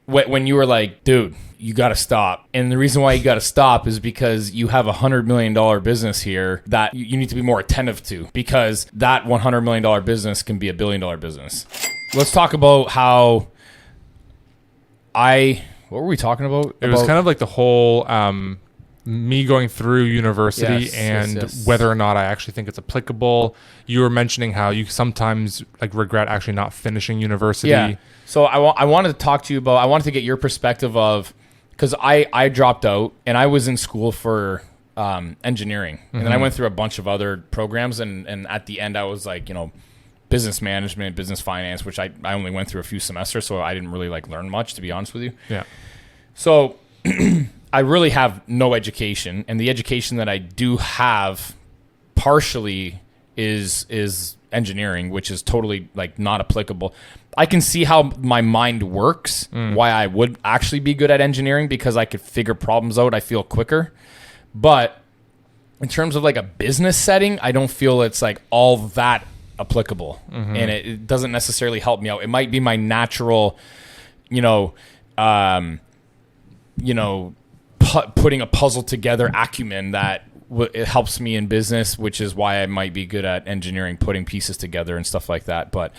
when you were like, dude, you got to stop. And the reason why you got to stop is because you have $100 million business here that you need to be more attentive to, because that $100 million business can be $1 billion business. Let's talk about how what were we talking about? It was kind of like the whole me going through university whether or not I actually think it's applicable. You were mentioning how you sometimes like regret actually not finishing university. Yeah. So I wanted to talk to you about, I wanted to get your perspective of, because I dropped out and I was in school for engineering. And then I went through a bunch of other programs. And at the end I was like, business management, business finance, which I only went through a few semesters. So I didn't really like learn much, to be honest with you. Yeah. So I really have no education. And the education that I do have partially is engineering, which is totally like not applicable. I can see how my mind works, why I would actually be good at engineering, because I could figure problems out. I feel quicker. But in terms of like a business setting, I don't feel it's like all that applicable. And it doesn't necessarily help me out. It might be my natural, putting a puzzle together acumen that it helps me in business, which is why I might be good at engineering, putting pieces together and stuff like that. But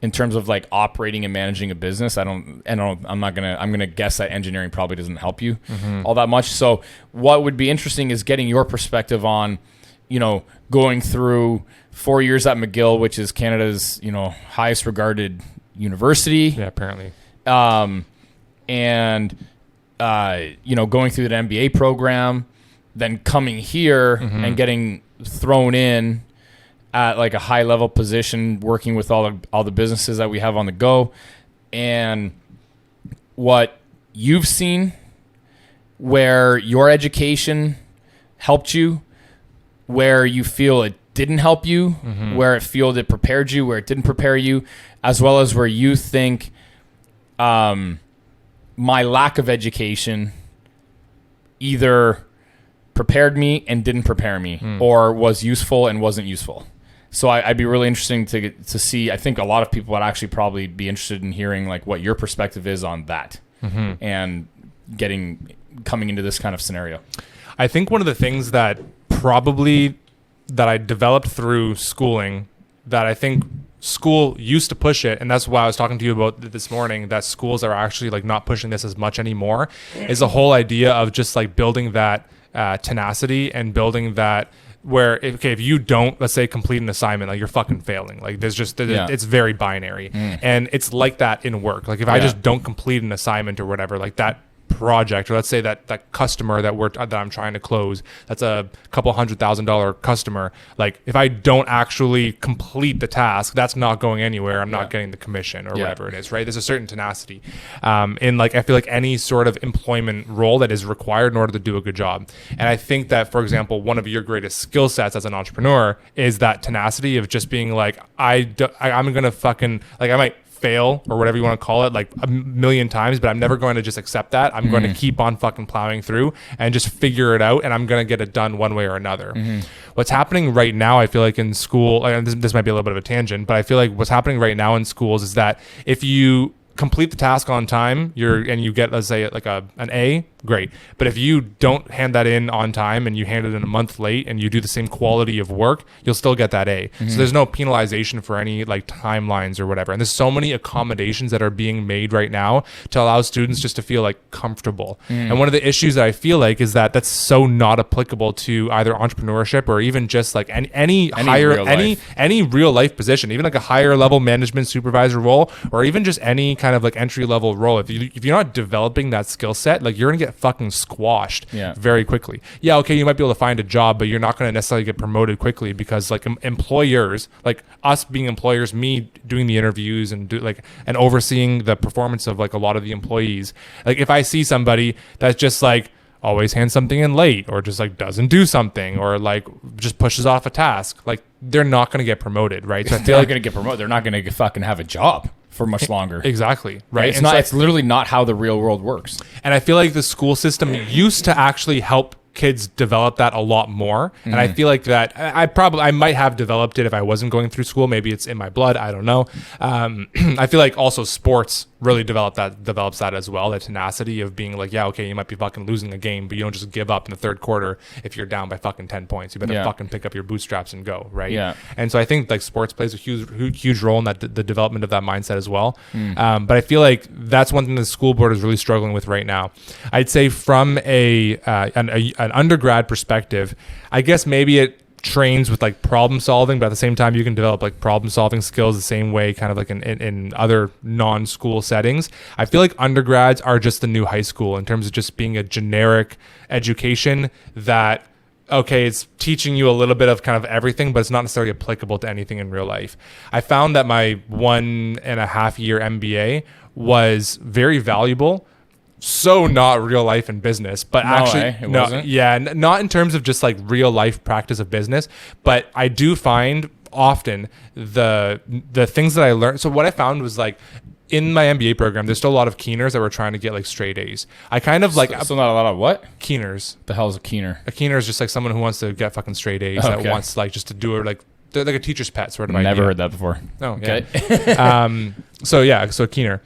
in terms of like operating and managing a business, I'm gonna guess that engineering probably doesn't help you all that much. So what would be interesting is getting your perspective on, going through 4 years at McGill, which is Canada's, highest regarded university. Yeah, apparently. And going through the MBA program, then coming here and getting thrown in at like a high level position, working with all the businesses that we have on the go, and what you've seen, where your education helped you, where you feel it didn't help you, where it feel it prepared you, where it didn't prepare you, as well as where you think my lack of education either prepared me and didn't prepare me, or was useful and wasn't useful. So I'd be really interesting to see. I think a lot of people would actually probably be interested in hearing like what your perspective is on that, and coming into this kind of scenario. I think one of the things that I developed through schooling, that I think school used to push it, and that's why I was talking to you about this morning, that schools are actually like not pushing this as much anymore, is the whole idea of just like building that tenacity and building that where, if you don't, let's say, complete an assignment, like you're fucking failing. Like there's just, it's very binary. And it's like that in work. Like if I just don't complete an assignment or whatever, like that project, or let's say that customer that I'm trying to close, that's a couple $100,000 customer, like if I don't actually complete the task, that's not going anywhere. I'm not getting the commission or whatever it is, right? There's a certain tenacity in like, I feel like any sort of employment role that is required in order to do a good job. And I think that, for example, one of your greatest skill sets as an entrepreneur is that tenacity of just being like, I'm gonna fucking, like, I might fail or whatever you want to call it like a million times, but I'm never going to just accept that. I'm going to keep on fucking plowing through and just figure it out, and I'm going to get it done one way or another. What's happening right now, I feel like in school, this might be a little bit of a tangent, but I feel like what's happening right now in schools is that if you complete the task on time, and you get, let's say, like an A, great. But if you don't hand that in on time and you hand it in a month late and you do the same quality of work, you'll still get that A. So there's no penalization for any like timelines or whatever. And there's so many accommodations that are being made right now to allow students just to feel like comfortable. And one of the issues that I feel like is that that's so not applicable to either entrepreneurship or even just like any real life position, even like a higher level management supervisor role, or even just any kind of like entry level role. If you're not developing that skill set, like you're gonna get fucking squashed very quickly. Yeah, okay, you might be able to find a job, but you're not going to necessarily get promoted quickly, because like employers, like us being employers, me doing the interviews and and overseeing the performance of like a lot of the employees, like if I see somebody that's just like always hands something in late, or just like doesn't do something, or like just pushes off a task, like they're not going to get promoted, right? So I feel like going to get promoted. They're not going to fucking have a job for much longer. Exactly. Right. It's literally not how the real world works. And I feel like the school system used to actually help kids develop that a lot more. And I feel like that I might have developed it if I wasn't going through school. Maybe it's in my blood. I don't know. I feel like also sports really develops that as well. That tenacity of being like, yeah, okay, you might be fucking losing a game, but you don't just give up in the third quarter if you're down by fucking 10 points. You better fucking pick up your bootstraps and go, right? Yeah. And so I think like sports plays a huge role in that the development of that mindset as well. But I feel like that's one thing the school board is really struggling with right now. I'd say from an undergrad perspective, I guess maybe it trains with like problem solving, but at the same time you can develop like problem solving skills the same way kind of like in other non-school settings. I feel like undergrads are just the new high school in terms of just being a generic education that, okay, it's teaching you a little bit of kind of everything, but it's not necessarily applicable to anything in real life. I found that my 1.5 year MBA was very valuable. So not real life and business, but not in terms of just like real life practice of business. But I do find often the things that I learned. So what I found was like in my MBA program, there's still a lot of keeners that were trying to get like straight A's. I kind of like still not a lot of what? Keeners. The hell is a keener? A keener is just like someone who wants to get fucking straight A's that wants like just to do it like they're like a teacher's pet sort of idea. Never heard that before. Oh, yeah. Okay. So a keener.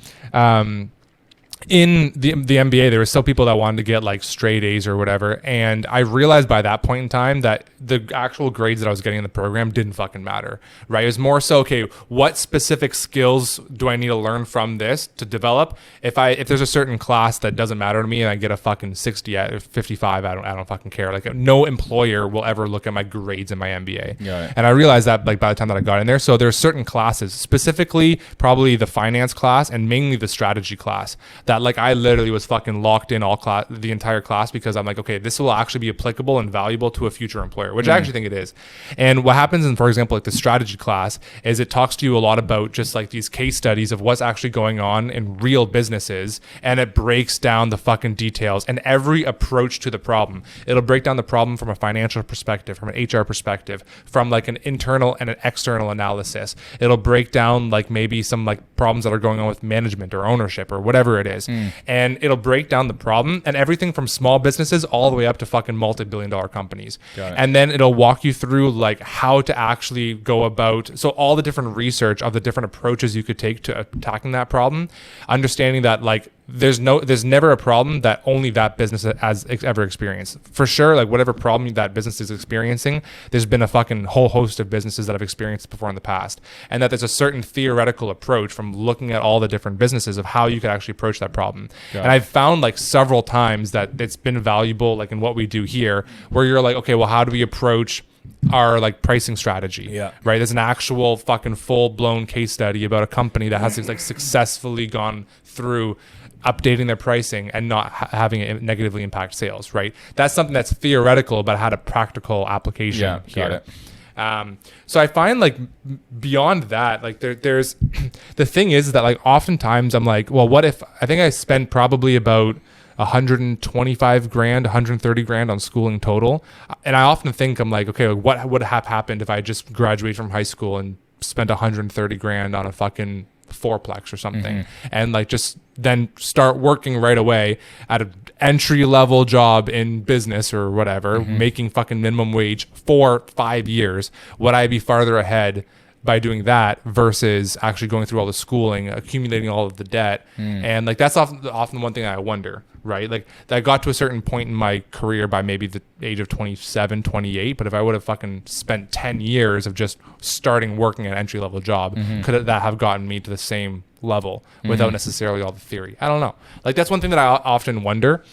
In the MBA, there were still people that wanted to get like straight A's or whatever. And I realized by that point in time that the actual grades that I was getting in the program didn't fucking matter, right? It was more so, okay, what specific skills do I need to learn from this to develop? If there's a certain class that doesn't matter to me and I get a fucking 60 out of 55, I don't fucking care. Like no employer will ever look at my grades in my MBA. Yeah. And I realized that like by the time that I got in there. So there's certain classes, specifically probably the finance class and mainly the strategy class, that like I literally was fucking locked in the entire class because I'm like, okay, this will actually be applicable and valuable to a future employer, which I actually think it is. And what happens in, for example, like the strategy class is it talks to you a lot about just like these case studies of what's actually going on in real businesses, and it breaks down the fucking details and every approach to the problem. It'll break down the problem from a financial perspective, from an HR perspective, from like an internal and an external analysis. It'll break down like maybe some like problems that are going on with management or ownership or whatever it is. And it'll break down the problem and everything from small businesses all the way up to fucking multi-billion-dollar companies. And then it'll walk you through like how to actually go about, so all the different research of the different approaches you could take to attacking that problem, understanding that like there's never a problem that only that business has ever experienced. For sure, like whatever problem that business is experiencing, there's been a fucking whole host of businesses that have experienced before in the past. And that there's a certain theoretical approach from looking at all the different businesses of how you could actually approach that problem. And I've found like several times that it's been valuable, like in what we do here, where you're like, okay, well, how do we approach our like pricing strategy? Right? There's an actual fucking full-blown case study about a company that has like successfully gone through updating their pricing and not having it negatively impact sales, right? That's something that's theoretical, but had a practical application here. So I find like beyond that, like there's the thing is that like oftentimes I'm like, well, what if I think I spent probably about 125 grand, 130 grand on schooling total. And I often think I'm like, okay, what would have happened if I just graduated from high school and spent 130 grand on a fucking fourplex or something, and like just then start working right away at an entry level job in business or whatever, making fucking minimum wage for 5 years. Would I be farther ahead by doing that versus actually going through all the schooling, accumulating all of the debt? And like that's often one thing I wonder, right? Like I got to a certain point in my career by maybe the age of 27, 28, but if I would have fucking spent 10 years of just starting working at an entry level job, could that have gotten me to the same level without necessarily all the theory? I don't know. Like that's one thing that I often wonder,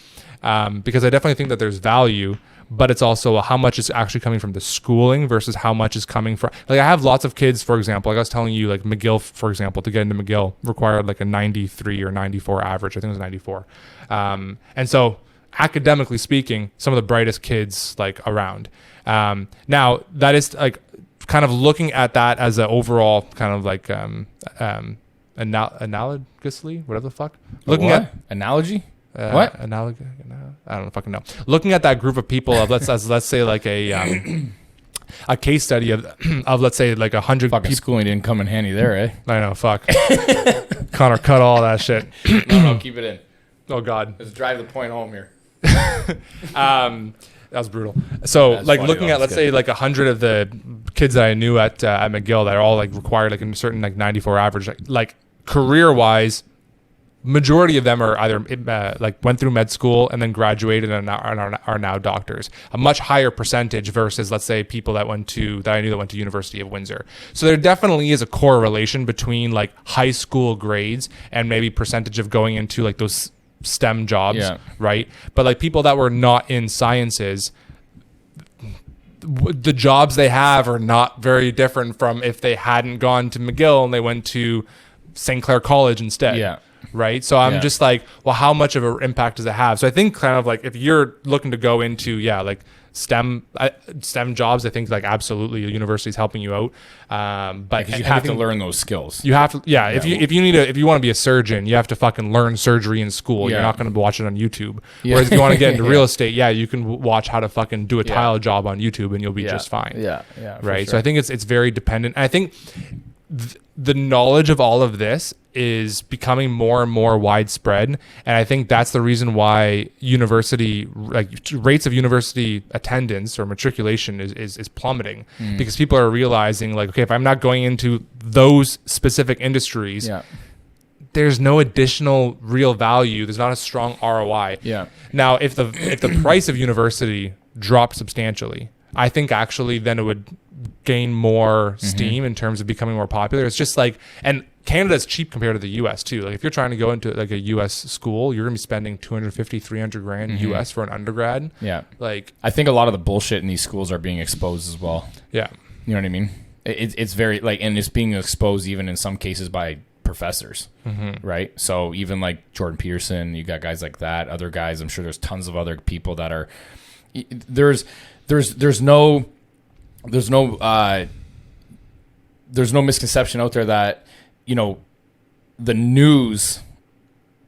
because I definitely think that there's value, but it's also how much is actually coming from the schooling versus how much is coming from, like I have lots of kids, for example, like I was telling you, like McGill, for example, to get into McGill required like a 93 or 94 average. I think it was 94. And so academically speaking, some of the brightest kids like around. Now that is like kind of looking at that as an overall kind of like, analogously, whatever the fuck. Looking at analogy. What? Analog? I don't fucking know. Looking at that group of people of let's say like a case study of let's say like 100 fucking people. Schooling didn't come in handy there, eh? I know, fuck. Connor, cut all that shit. No, keep it in. Oh God. Let's drive the point home here. That was brutal. So that's like funny, looking at let's say like 100 of the kids that I knew at McGill that are all like required like a certain like 94 average, like career wise, majority of them are either like went through med school and then graduated and are now doctors. A much higher percentage versus, let's say, people that I knew that went to University of Windsor. So there definitely is a correlation between like high school grades and maybe percentage of going into like those STEM jobs, right? But like people that were not in sciences, the jobs they have are not very different from if they hadn't gone to McGill and they went to St. Clair College instead. Yeah. Right. So I'm just like, well, how much of an impact does it have? So I think kind of like if you're looking to go into, like STEM jobs, I think like absolutely a university is helping you out. But you have to learn those skills. You have to, if you want to be a surgeon, you have to fucking learn surgery in school. You're not going to watch it on YouTube. Whereas if you want to get into real estate, you can watch how to fucking do a tile job on YouTube and you'll be just fine. Right. Sure. So I think it's very dependent. And I think the knowledge of all of this is becoming more and more widespread, and I think that's the reason why university rates of university attendance or matriculation is plummeting, because people are realizing like, okay, if I'm not going into those specific industries, there's no additional real value. There's not a strong ROI. Now, if the price of university dropped substantially, I think actually then it would gain more steam in terms of becoming more popular. It's just like, and Canada's cheap compared to the US too. Like if you're trying to go into like a US school, you're gonna be spending 250, 300 grand US for an undergrad. Like I think a lot of the bullshit in these schools are being exposed as well. You know what I mean? It's very like, and it's being exposed even in some cases by professors, right? So even like Jordan Peterson, you got guys like that, other guys, I'm sure there's tons of other people that are, there's no misconception out there that, the news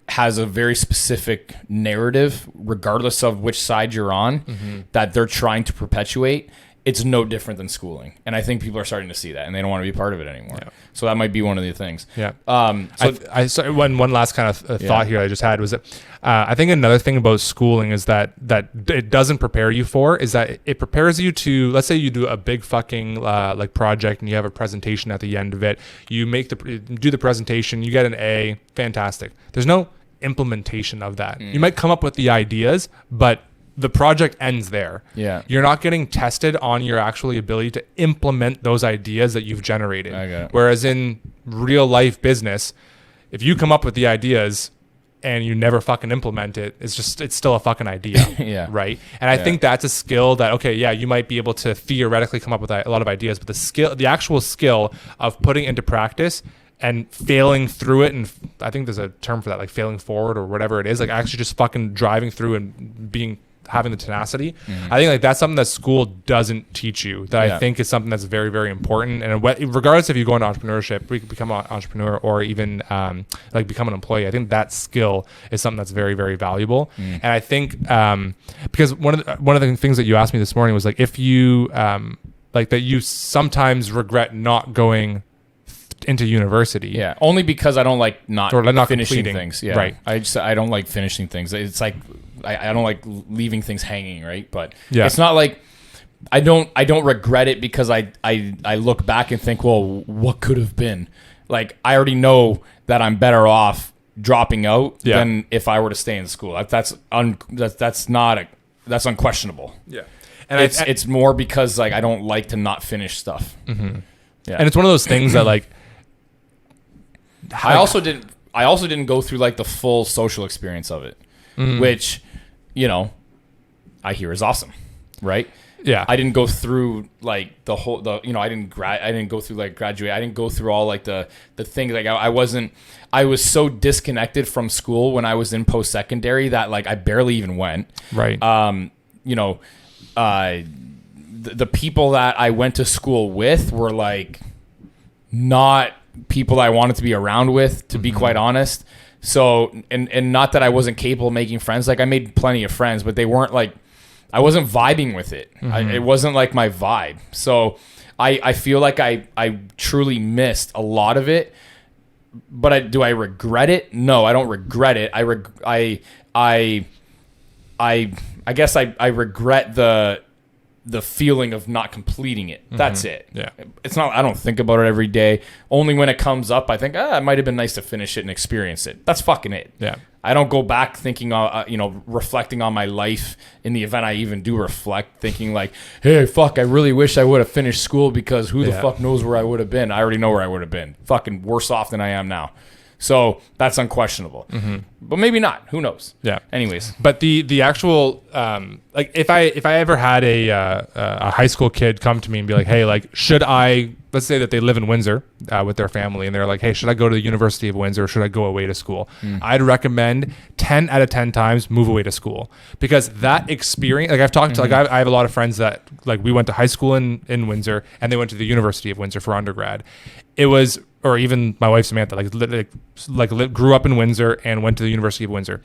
has a very specific narrative, regardless of which side you're on, that they're trying to perpetuate. It's no different than schooling. And I think people are starting to see that and they don't want to be part of it anymore. So that might be one of the things. So one last kind of thought here I just had was that I think another thing about schooling is that it doesn't prepare you for is that it prepares you to, let's say you do a big fucking like project and you have a presentation at the end of it. You do the presentation, you get an A, fantastic. There's no implementation of that. You might come up with the ideas, but the project ends there. You're not getting tested on your actual ability to implement those ideas that you've generated. Whereas in real life business, if you come up with the ideas and you never fucking implement it, it's still a fucking idea. Right. And I think that's a skill that, you might be able to theoretically come up with a lot of ideas, but the actual skill of putting into practice and failing through it, and I think there's a term for that, like failing forward or whatever it is, like actually just fucking driving through and having the tenacity. I think like that's something that school doesn't teach you, that I think is something that's very, very important. And regardless if you go into entrepreneurship, we could become an entrepreneur or even like become an employee, I think that skill is something that's very, very valuable. And I think because one of the things that you asked me this morning was like, if you like that you sometimes regret not going into university. Only because I don't like not finishing completing things. Right. I don't like finishing things. It's like I don't like leaving things hanging, right? But it's not like I don't regret it because I look back and think, well, what could have been? Like I already know that I'm better off dropping out than if I were to stay in school. That's unquestionable. And it's more because like I don't like to not finish stuff. And it's one of those things that like I also didn't go through like the full social experience of it, which, I hear is awesome, right? I didn't go through like I didn't go through like graduate. I didn't go through all like the things like I was so disconnected from school when I was in post-secondary that like I barely even went. Right. The people that I went to school with were like not people I wanted to be around with, to be quite honest. So, and not that I wasn't capable of making friends. Like I made plenty of friends, but they weren't like, I wasn't vibing with it. It wasn't like my vibe. So I feel like I truly missed a lot of it, but do I regret it? No, I don't regret it. I guess I regret the feeling of not completing it. That's it. Yeah. It's not, I don't think about it every day. Only when it comes up, I think, it might have been nice to finish it and experience it. That's fucking it. Yeah. I don't go back thinking, reflecting on my life in the event I even do reflect, thinking like, hey, fuck, I really wish I would have finished school because who the fuck knows where I would have been. I already know where I would have been. Fucking worse off than I am now. So that's unquestionable, but maybe not. Who knows? Yeah. Anyways, but the actual like if I ever had a high school kid come to me and be like, hey, like, should I? Let's say that they live in Windsor with their family, and they're like, hey, should I go to the University of Windsor or should I go away to school? I'd recommend 10 out of 10 times move away to school, because that experience, like I've talked to, like I have a lot of friends that like we went to high school in Windsor and they went to the University of Windsor for undergrad. It was, or even my wife Samantha, grew up in Windsor and went to the University of Windsor.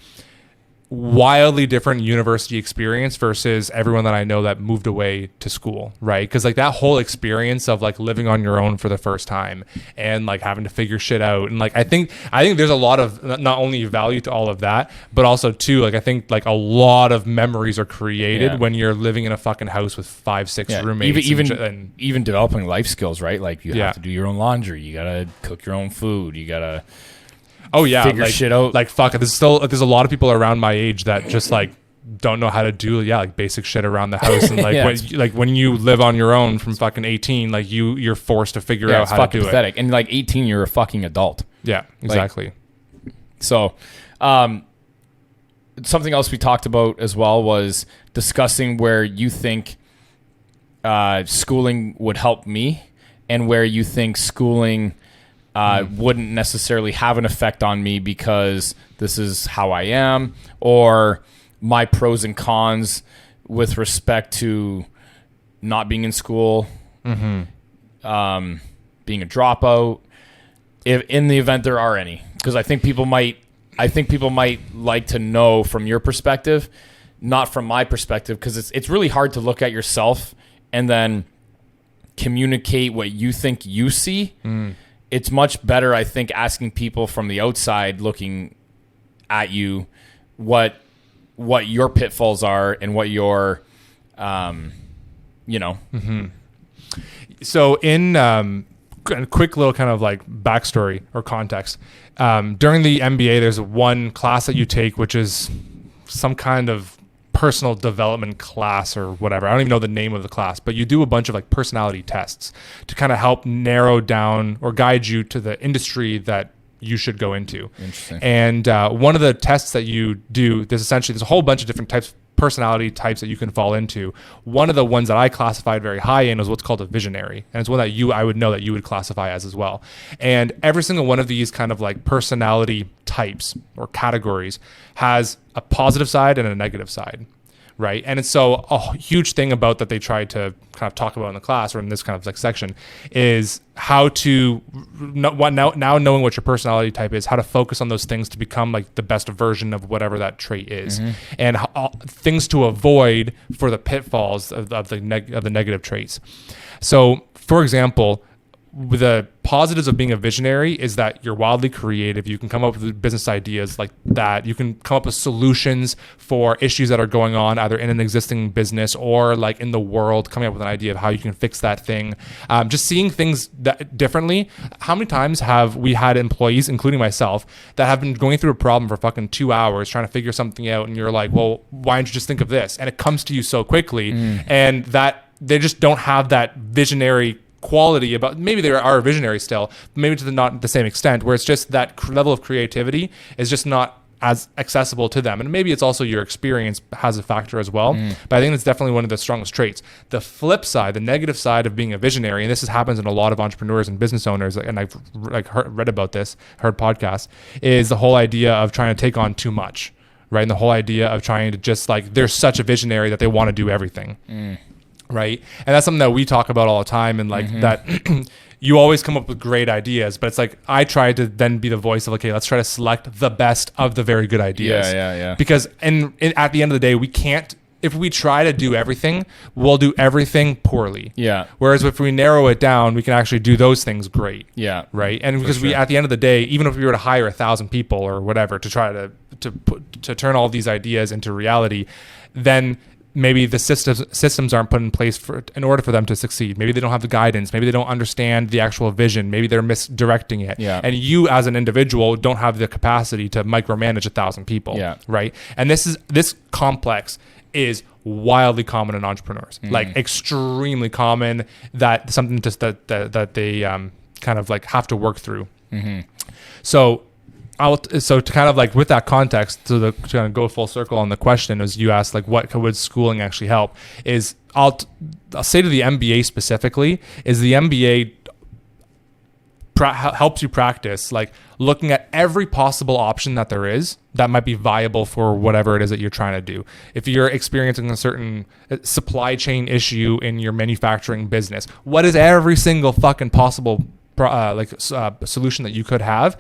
Wildly different university experience versus everyone that I know that moved away to school, right? Because like that whole experience of like living on your own for the first time and like having to figure shit out, and like I think there's a lot of not only value to all of that, but also too, like I think like a lot of memories are created when you're living in a fucking house with 5-6 roommates, even developing life skills, right? Like you have to do your own laundry, you gotta cook your own food, you gotta figure shit out. Like fuck, there's a lot of people around my age that just like don't know how to do like basic shit around the house, and like when you live on your own from fucking 18, like you're forced to figure out how to do pathetic. it. And like 18, you're a fucking adult. Yeah, exactly. So, something else we talked about as well was discussing where you think schooling would help me, and where you think schooling wouldn't necessarily have an effect on me because this is how I am, or my pros and cons with respect to not being in school, being a dropout, if in the event there are any, because I think people might like to know from your perspective, not from my perspective, because it's really hard to look at yourself and then communicate what you think you see. It's much better, I think, asking people from the outside looking at you what your pitfalls are and what your, So in a quick little kind of like backstory or context, during the MBA, there's one class that you take, which is some kind of personal development class or whatever. I don't even know the name of the class, but you do a bunch of like personality tests to kind of help narrow down or guide you to the industry that you should go into. Interesting. And one of the tests that you do, there's a whole bunch of different personality types that you can fall into. One of the ones that I classified very high in was what's called a visionary. And it's one that I would know that you would classify as well. And every single one of these kind of like personality types or categories has a positive side and a negative side, right? And it's so a huge thing about that they tried to kind of talk about in the class or in this kind of like section is how to now knowing what your personality type is, how to focus on those things to become like the best version of whatever that trait is, and things to avoid for the pitfalls of the negative traits. So, for example, the positives of being a visionary is that you're wildly creative. You can come up with business ideas like that. You can come up with solutions for issues that are going on either in an existing business or like in the world, coming up with an idea of how you can fix that thing. Just seeing things that differently. How many times have we had employees, including myself, that have been going through a problem for fucking 2 hours trying to figure something out, and you're like, well, why don't you just think of this? And it comes to you so quickly, and that they just don't have that visionary quality about, maybe they are visionary still, but maybe to not the same extent, where it's just that level of creativity is just not as accessible to them. And maybe it's also your experience has a factor as well, but I think it's definitely one of the strongest traits. The flip side, the negative side of being a visionary, and this happens in a lot of entrepreneurs and business owners, and I've read about this, heard podcasts, is the whole idea of trying to take on too much, right? And the whole idea of trying to just like, they're such a visionary that they want to do everything. Right. And that's something that we talk about all the time. And like that you always come up with great ideas, but it's like, I try to then be the voice of, okay, let's try to select the best of the very good ideas. Yeah. Because at the end of the day, we can't, if we try to do everything, we'll do everything poorly. Yeah. Whereas if we narrow it down, we can actually do those things great. Yeah. Right. And because we, at the end of the day, even if we were to hire 1,000 people or whatever to try to turn all these ideas into reality, then maybe the systems aren't put in place in order for them to succeed. Maybe they don't have the guidance. Maybe they don't understand the actual vision. Maybe they're misdirecting it. Yeah. And you as an individual don't have the capacity to micromanage 1,000 people. Yeah. Right. And this complex is wildly common in entrepreneurs, like extremely common. That something just that they kind of like have to work through. So to kind of like with that context, to kind of go full circle on the question, as you asked, like what would schooling actually help, is I'll say to the MBA specifically, is the MBA helps you practice like looking at every possible option that there is that might be viable for whatever it is that you're trying to do. If you're experiencing a certain supply chain issue in your manufacturing business, what is every single fucking possible solution that you could have?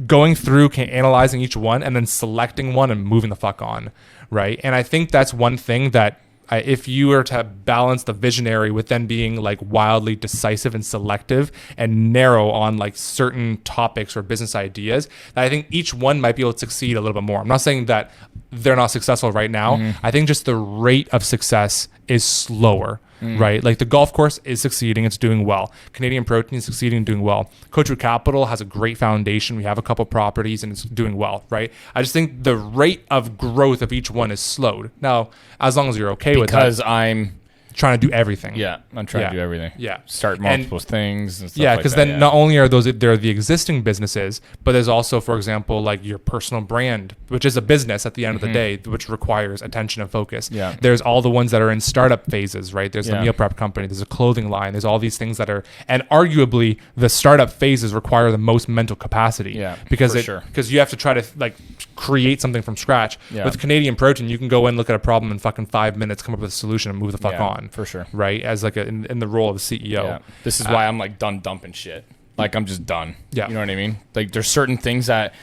Going through, analyzing each one, and then selecting one and moving the fuck on, right? And I think that's one thing that if you were to balance the visionary with then being like wildly decisive and selective and narrow on like certain topics or business ideas, I think each one might be able to succeed a little bit more. I'm not saying that they're not successful right now. I think just the rate of success is slower. Right? Like the golf course is succeeding. It's doing well. Canadian Protein is succeeding and doing well. Coachwood Capital has a great foundation. We have a couple properties and it's doing well, right? I just think the rate of growth of each one is slowed. Now, as long as you're okay with that. Because I'm trying to do everything. Yeah, I'm trying to do everything. Yeah. Start multiple things and stuff yeah, like because that. then not only are there the existing businesses, but there's also, for example, like your personal brand, which is a business at the end of the day, which requires attention and focus. Yeah. There's all the ones that are in startup phases, right? There's the Yeah. meal prep company, there's a clothing line, there's all these things that are, and arguably the startup phases require the most mental capacity. Yeah, because for sure. because you have to try to like create something from scratch. Yeah. With Canadian Protein, you can go in, look at a problem in fucking 5 minutes, come up with a solution and move the fuck Yeah, on. for sure. Right? As like in the role of the CEO. Yeah. This is why I'm like done dumping shit. Like I'm just done. Yeah. You know what I mean? Like there's certain things that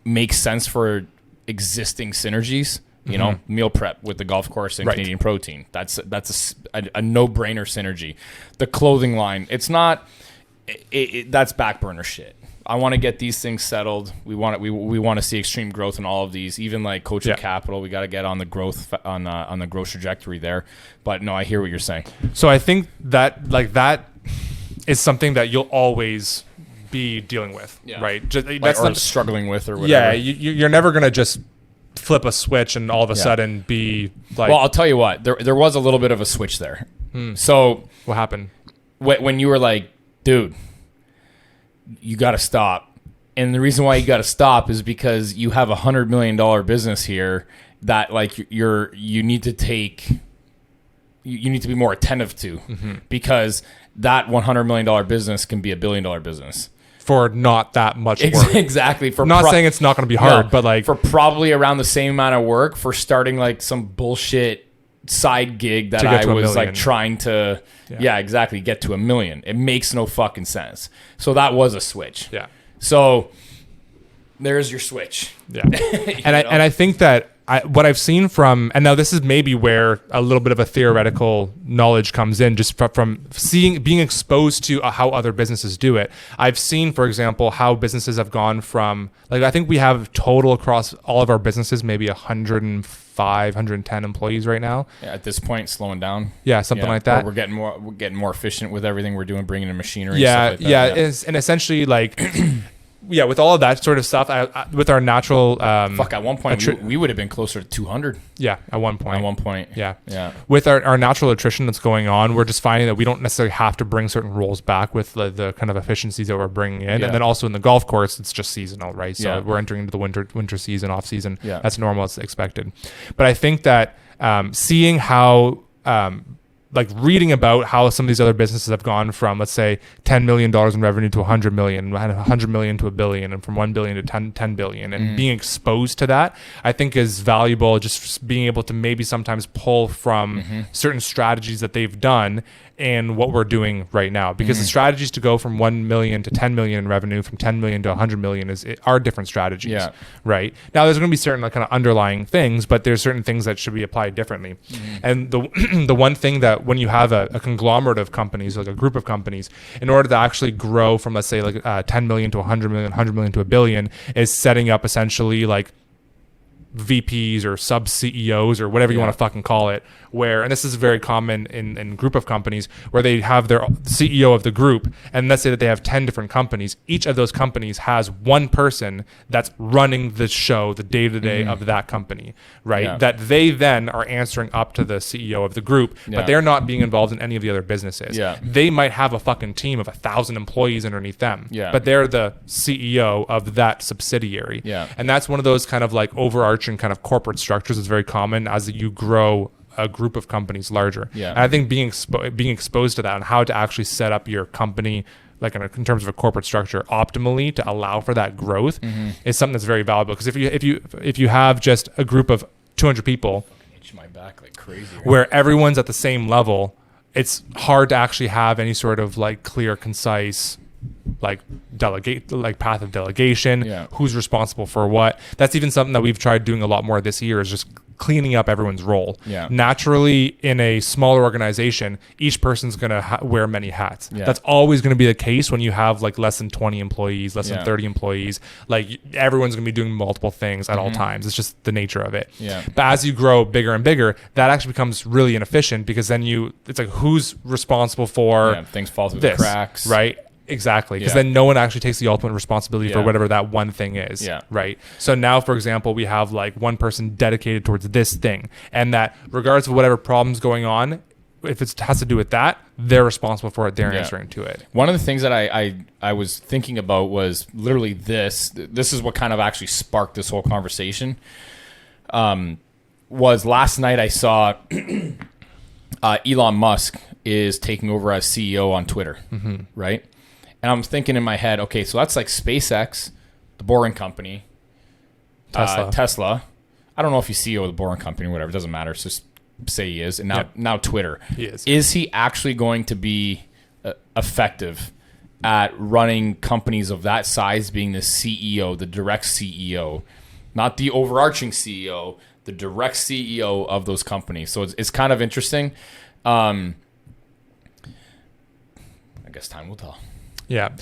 make sense for existing synergies. You know, meal prep with the golf course and Right. Canadian Protein. That's a no-brainer synergy. The clothing line, it's not. That's back burner shit. I want to get these things settled. We want to see extreme growth in all of these. Even like Coachwood Capital, we got to get on the growth on the growth trajectory there. But no, I hear what you're saying. So I think that like that is something that you'll always be dealing with, right? Just, That's or struggling with or whatever. Yeah, you're never gonna just flip a switch and all of a sudden be like. Well, I'll tell you what. There was a little bit of a switch there. So what happened? When you were like, dude, you got to stop. And the reason why you got to stop is because you have $100 million business here that like you need to be more attentive to because that $100 million business can be $1 billion business. For not that much work. Exactly. I'm not saying it's not going to be hard, but like for probably around the same amount of work for starting like some bullshit side gig that I was like trying to exactly get to $1 million. It makes no fucking sense. So that was a switch. Yeah. So there's your switch. Yeah. and I think that what I've seen from, and now this is maybe where a little bit of a theoretical knowledge comes in, just from being exposed to how other businesses do it. I've seen, for example, how businesses have gone from, like, I think we have total across all of our businesses, maybe 105, 110 employees right now. Yeah, at this point, slowing down. Yeah, something like that. We're getting more efficient with everything we're doing, bringing in machinery. Yeah, and stuff like that. And essentially, like, yeah, with all of that sort of stuff, with our natural... at one point, we would have been closer to 200. Yeah, at one point. Yeah. With our natural attrition that's going on, we're just finding that we don't necessarily have to bring certain roles back with the kind of efficiencies that we're bringing in. Yeah. And then also in the golf course, it's just seasonal, right? So Yeah. we're entering into the winter season, off season. Yeah. That's normal. It's expected. But I think that seeing how... like reading about how some of these other businesses have gone from, let's say, $10 million in revenue to 100 million, 100 million to $1 billion, and from 1 billion to 10 billion, and being exposed to that, I think is valuable. Just being able to maybe sometimes pull from certain strategies that they've done and what we're doing right now, because the strategies to go from 1 million to 10 million in revenue, from 10 million to 100 million are different strategies. Yeah. Right now, there's going to be certain like kind of underlying things, but there's certain things that should be applied differently. And the one thing that when you have a conglomerate of companies, like a group of companies, in order to actually grow from, let's say, like 10 million to 100 million, 100 million to $1 billion, is setting up essentially like VPs or sub CEOs or whatever you want to fucking call it, where, and this is very common in group of companies, where they have their CEO of the group, and let's say that they have 10 different companies. Each of those companies has one person that's running the show, the day-to-day of that company, right? Yeah. That they then are answering up to the CEO of the group, but they're not being involved in any of the other businesses. Yeah. They might have a fucking team of 1,000 employees underneath them, but they're the CEO of that subsidiary. Yeah. And that's one of those kind of like overarching kind of corporate structures is very common as you grow a group of companies larger. Yeah. And I think being exposed to that and how to actually set up your company like in terms of a corporate structure optimally to allow for that growth is something that's very valuable. Because if you have just a group of 200 people, itch my back like crazy, right? Where everyone's at the same level, it's hard to actually have any sort of like clear, concise like path of delegation, who's responsible for what. That's even something that we've tried doing a lot more this year, is just cleaning up everyone's role. Naturally, in a smaller organization, each person's going to wear many hats. That's always going to be the case when you have like less than 20 employees, less than 30 employees. Like everyone's going to be doing multiple things at all times. It's just the nature of it. But as you grow bigger and bigger, that actually becomes really inefficient, because then it's like, who's responsible for things fall through this, the cracks, right? Exactly, because then no one actually takes the ultimate responsibility for whatever that one thing is, right? So now, for example, we have like one person dedicated towards this thing, and that regardless of whatever problem's going on, if it has to do with that, they're responsible for it. They're answering to it. One of the things that I was thinking about was literally this. This is what kind of actually sparked this whole conversation. Was last night I saw Elon Musk is taking over as CEO on Twitter, right? And I'm thinking in my head, okay, so that's like SpaceX, the Boring Company, Tesla. I don't know if he's CEO of the Boring Company or whatever. It doesn't matter. It's just say he is. And now Twitter. He is. Is he actually going to be effective at running companies of that size, being the CEO, the direct CEO, not the overarching CEO, the direct CEO of those companies? So it's kind of interesting. I guess time will tell. Yeah.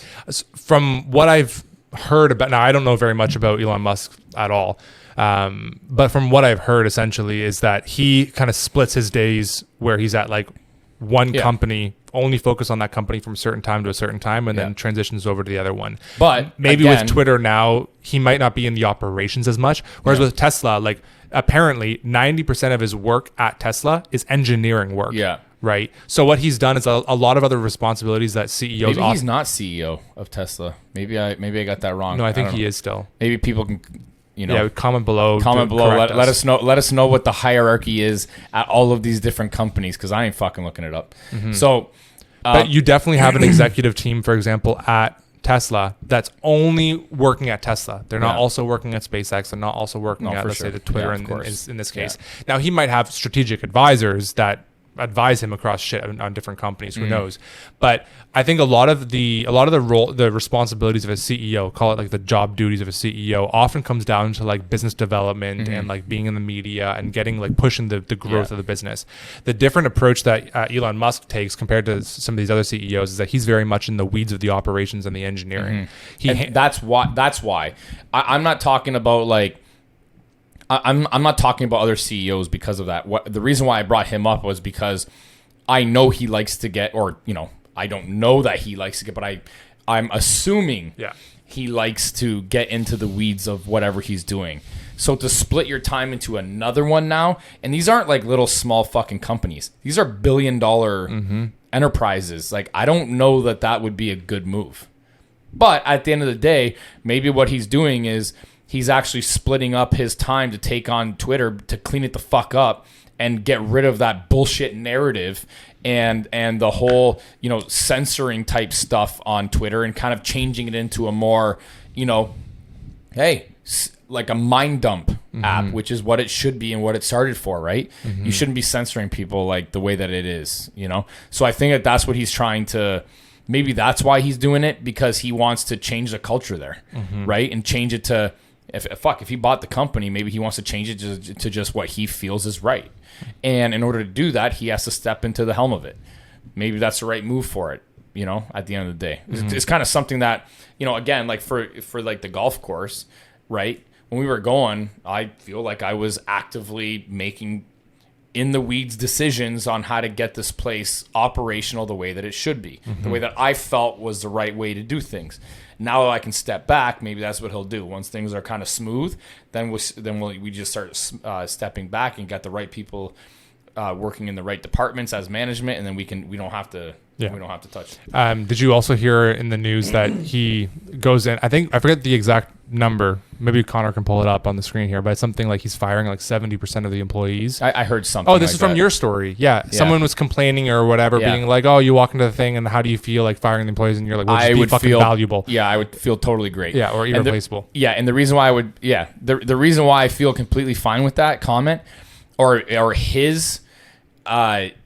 From what I've heard about, now I don't know very much about Elon Musk at all, but from what I've heard essentially is that he kind of splits his days where he's at like one company, only focus on that company from a certain time to a certain time, and then transitions over to the other one. But maybe with Twitter now, he might not be in the operations as much. Whereas with Tesla, like apparently 90% of his work at Tesla is engineering work. Right. So what he's done is a lot of other responsibilities that CEOs. Maybe he's not CEO of Tesla. Maybe I got that wrong. No, I think he is still. Maybe people can, comment below. Let us know. Let us know what the hierarchy is at all of these different companies, because I ain't fucking looking it up. So, but you definitely have an executive team, for example, at Tesla that's only working at Tesla. They're not also working at SpaceX. They're not also working at, let's say, the Twitter in this case. Now, he might have strategic advisors that advise him across shit on different companies. Who knows? But I think a lot of the responsibilities of a CEO, call it like the job duties of a CEO, often comes down to like business development and like being in the media and getting like pushing the growth of the business. The different approach that Elon Musk takes compared to some of these other CEOs is that he's very much in the weeds of the operations and the engineering. That's why I'm not talking about like. I'm not talking about other CEOs because of that. The reason why I brought him up was because I know he likes to get, or I don't know that he likes to get, but I'm assuming he likes to get into the weeds of whatever he's doing. So to split your time into another one now, and these aren't like little small fucking companies. These are billion-dollar enterprises. Like, I don't know that would be a good move. But at the end of the day, maybe what he's doing is he's actually splitting up his time to take on Twitter to clean it the fuck up and get rid of that bullshit narrative and the whole, censoring type stuff on Twitter, and kind of changing it into a more, like a mind dump app, which is what it should be and what it started for, right? You shouldn't be censoring people like the way that it is, So I think that's what he's trying to. Maybe that's why he's doing it, because he wants to change the culture there, right? And change it to. If he bought the company, maybe he wants to change it to just what he feels is right. And in order to do that, he has to step into the helm of it. Maybe that's the right move for it, at the end of the day. It's kind of something that, again, like for like the golf course, right? when we were going, I feel like I was actively making in the weeds decisions on how to get this place operational the way that it should be, the way that I felt was the right way to do things. Now I can step back. Maybe that's what he'll do. Once things are kind of smooth, then we just start stepping back and get the right people working in the right departments as management, and then we don't have to touch. Did you also hear in the news that he goes in? I forget the exact number. Maybe Connor can pull it up on the screen here, but it's something like he's firing like 70% of the employees. I heard something. Oh, this is from your story. Yeah. Someone was complaining or whatever, being like, "Oh, you walk into the thing, and how do you feel like firing the employees?" And you're like, "Well, just be fucking valuable." Yeah, I would feel totally great. Yeah, or irreplaceable. And the reason why the reason why I feel completely fine with that comment, or his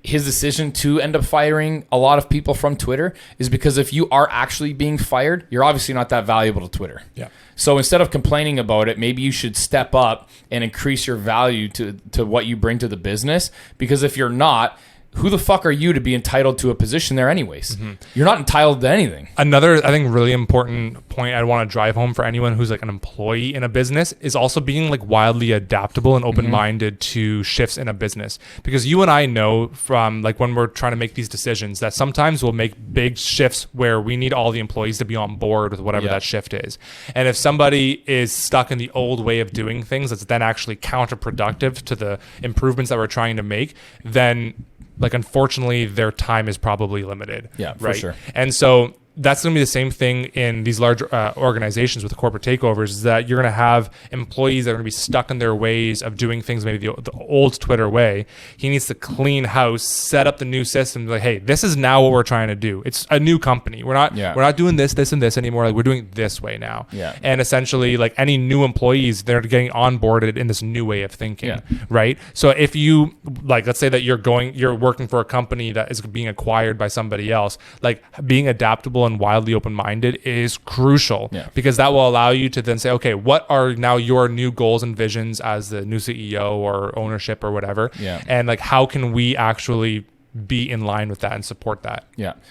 decision to end up firing a lot of people from Twitter, is because if you are actually being fired, you're obviously not that valuable to Twitter. Yeah. So instead of complaining about it, maybe you should step up and increase your value to what you bring to the business. Because if you're not, who the fuck are you to be entitled to a position there anyways? You're not entitled to anything. Another, I think, really important point I want to drive home for anyone who's like an employee in a business is also being like wildly adaptable and open-minded to shifts in a business. Because you and I know from like when we're trying to make these decisions that sometimes we'll make big shifts where we need all the employees to be on board with whatever that shift is. And if somebody is stuck in the old way of doing things that's then actually counterproductive to the improvements that we're trying to make, then like, unfortunately, their time is probably limited. Yeah, for right? sure. And so that's going to be the same thing in these large organizations with the corporate takeovers, is that you're going to have employees that are going to be stuck in their ways of doing things maybe the old Twitter way. He needs to clean house, set up the new system. Like, hey, this is now what we're trying to do. It's a new company. We're not doing this, and this anymore. Like, we're doing this way now. Yeah. And essentially, like any new employees, they're getting onboarded in this new way of thinking, right? So if you, like, let's say that you're working for a company that is being acquired by somebody else, like being adaptable and wildly open-minded is crucial, because that will allow you to then say, okay, what are now your new goals and visions as the new CEO or ownership or whatever, and like how can we actually be in line with that and support that?